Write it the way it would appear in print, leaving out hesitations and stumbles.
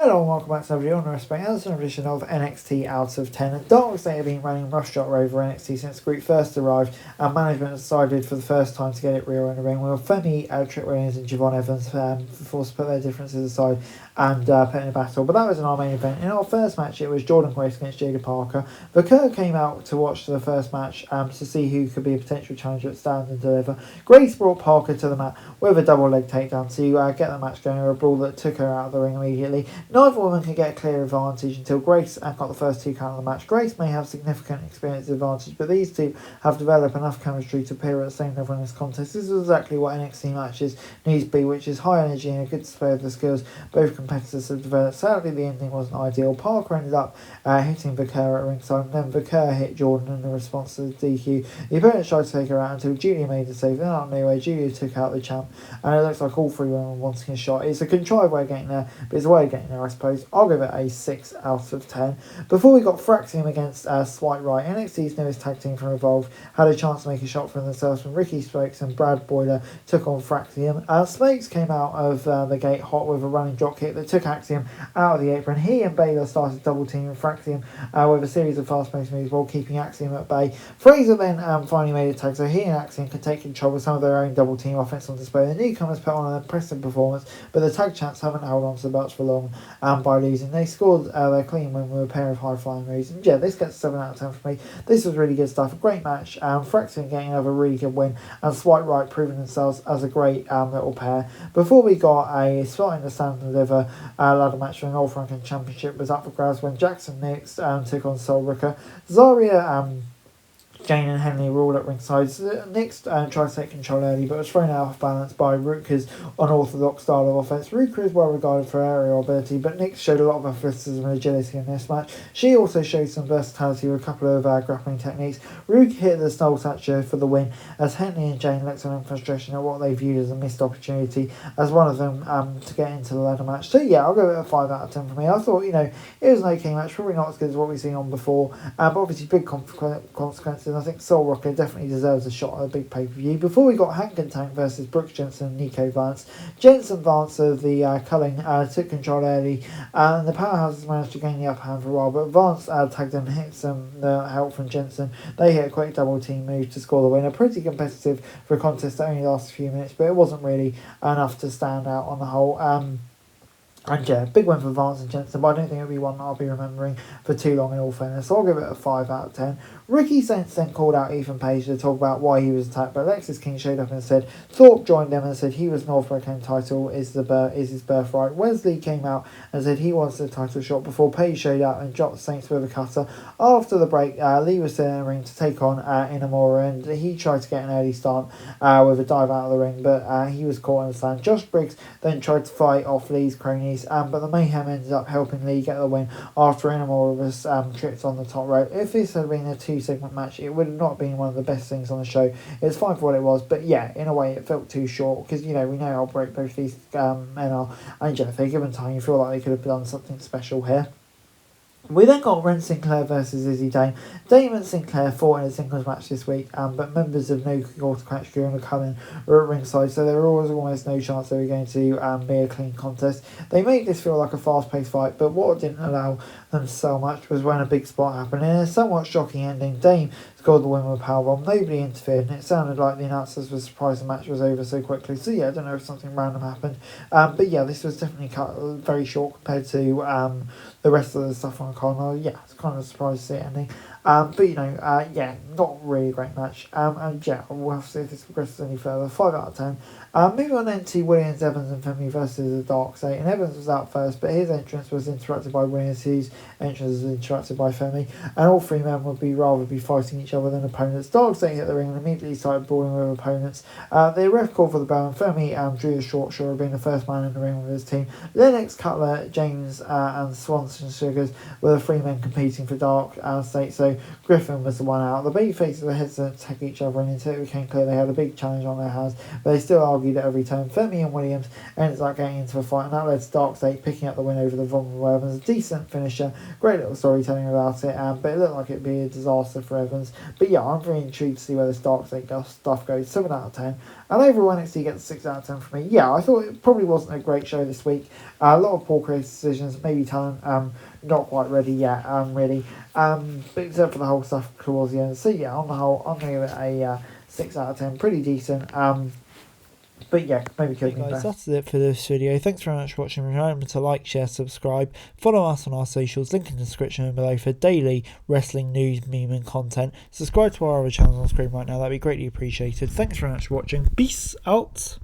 Hello and welcome back to everybody on the Respect Anderson edition of NXT Out of 10. And Dark State have been running roughshod over NXT since the group first arrived, and management decided for the first time to get it real in the ring. With Femi, Trick Williams and Javon Evans forced to put their differences aside and put in a battle. But that was in our main event. In our first match, it was Jordan Grace against Jada Parker. Vaquer came out to watch the first match to see who could be a potential challenger at Stand and Deliver. Grace brought Parker to the mat with a double leg takedown to get the match going, a brawl that took her out of the ring immediately. Neither woman could get a clear advantage until Grace got the first two count of the match. Grace may have significant experience advantage, but these two have developed enough chemistry to appear at the same level in this contest. This is exactly what NXT matches need to be, which is high energy and a good display of the skills both competitors have developed. Sadly, the ending wasn't ideal. Parker ended up hitting Vaquer at ringside, and then Vaquer hit Jordan in response to the DQ. The opponent tried to take her out until Julia made the save. Then out of nowhere, Julia took out the champ, and it looks like all three women wanting a shot. It's a contrived way of getting there, but it's a way of getting there, I suppose. I'll give it a 6 out of 10. Before we got Fraxium against Swipe Right, NXT's newest tag team from Evolve had a chance to make a shot for themselves when Ricky Spokes and Brad Boiler took on Fraxium. Spokes came out of the gate hot with a running drop kick that took Axiom out of the apron. He and Baylor started double teaming Fraxium with a series of fast-paced moves while keeping Axiom at bay. Fraser then finally made a tag so he and Axiom could take control with some of their own double team offense on display. The newcomers put on an impressive performance, but the tag champs haven't held on to the belts for long by losing. They scored their clean win with a pair of high-flying moves. And yeah, this gets 7 out of 10 for me. This was really good stuff. A great match. Fraxium getting another really good win, and Swipe Right proving themselves as a great little pair. Before we got a spot in the Stand and Deliver ladder match for an All Franken Championship was up for grabs when Jackson Nix took on Soul Rooker. Zaria Jane and Henley were all at ringside. Nix tried to take control early, but was thrown out of balance by Ruka's unorthodox style of offense. Ruka is well regarded for aerial ability, but Nix showed a lot of athleticism and agility in this match. She also showed some versatility with a couple of grappling techniques. Ruka hit the Snow Thatcher for the win, as Henley and Jane looked on in frustration at what they viewed as a missed opportunity as one of them to get into the ladder match. So yeah, I'll go with a 5 out of 10 for me. I thought, it was an okay match, probably not as good as what we've seen on before, but obviously big consequences. I think Soul Rocker definitely deserves a shot at a big pay-per-view. Before we got Hank and Tank versus Brooks Jensen and Nico Vance. Jensen Vance of the Culling took control early, and the Powerhouses managed to gain the upper hand for a while, but Vance tagged and hit some help from Jensen. They hit a quick double team move to score the winner. Pretty competitive for a contest that only lasted a few minutes, but it wasn't really enough to stand out on the whole. And yeah, big win for Vance and Jensen, but I don't think it'll be one that I'll be remembering for too long in all fairness. So I'll give it a 5 out of 10. Ricky Saints then called out Ethan Page to talk about why he was attacked, but Alexis King showed up and said Thorpe joined them and said he was North American title is his birthright. Wesley came out and said he wants the title shot before Page showed up and dropped Saints with a cutter. After the break, Lee was still in the ring to take on Inamura, and he tried to get an early start with a dive out of the ring, but he was caught in the stand. Josh Briggs then tried to fight off Lee's cronies, but the Mayhem ended up helping Lee get the win after Inamura was tripped on the top rope. If this had been a 2-segment match, it would have not been one of the best things on the show. It's fine for what it was, but yeah, in a way it felt too short, because we know how great both these men are, and yeah, if they're given time, you feel like they could have done something special here. We then got Ren Sinclair versus Izzy Dame. Dame and Sinclair fought in a singles match this week, but members of No Quarter Catch Crew and Cullen were at ringside, so there was almost no chance they were going to be a clean contest. They made this feel like a fast-paced fight, but what didn't allow them so much was when a big spot happened. In a somewhat shocking ending, Dame scored the win with a powerbomb. Nobody interfered, and it sounded like the announcers were surprised the match was over so quickly. So yeah, I don't know if something random happened, but yeah, this was definitely cut very short compared to the rest of the stuff on Connor. Yeah, it's kind of surprised to see it ending. But yeah, not really a great match. And yeah, we'll have to see if this progresses any further. 5 out of 10. Moving on then to Williams, Evans and Femi versus the Dark State. And Evans was out first, but his entrance was interrupted by Williams, whose entrance was interrupted by Femi. And all three men would rather be fighting each other than opponents. Dark State hit the ring and immediately started brawling with opponents. The ref called for the bell, and Femi drew the short straw, being the first man in the ring with his team. Lennox, Cutler, James and Swanson Sugars were the three men competing for Dark State, so Griffin was the one out. The babyfaces were hesitant to attack each other, and until it became clear they had a big challenge on their hands, but they still argued at every turn. Femi and Williams ended up getting into a fight, and that led to Dark State picking up the win over the vulnerable Evans. A decent finisher, great little storytelling about it, but it looked like it'd be a disaster for Evans. But yeah, I'm very intrigued to see where this Dark State stuff goes. 7 out of 10. And overall, NXT gets a 6 out of 10 for me. Yeah, I thought it probably wasn't a great show this week. A lot of poor creative decisions, maybe talent not quite ready yet, really. But except for the whole stuff towards the end. So yeah, on the whole, I'm going to give it a 6 out of 10. Pretty decent. But yeah, maybe could be guys, that's it for this video. Thanks very much for watching. Remember to like, share, subscribe. Follow us on our socials, link in the description below for daily wrestling news, meme and content. Subscribe to our other channels on screen right now. That'd be greatly appreciated. Thanks very much for watching. Peace out.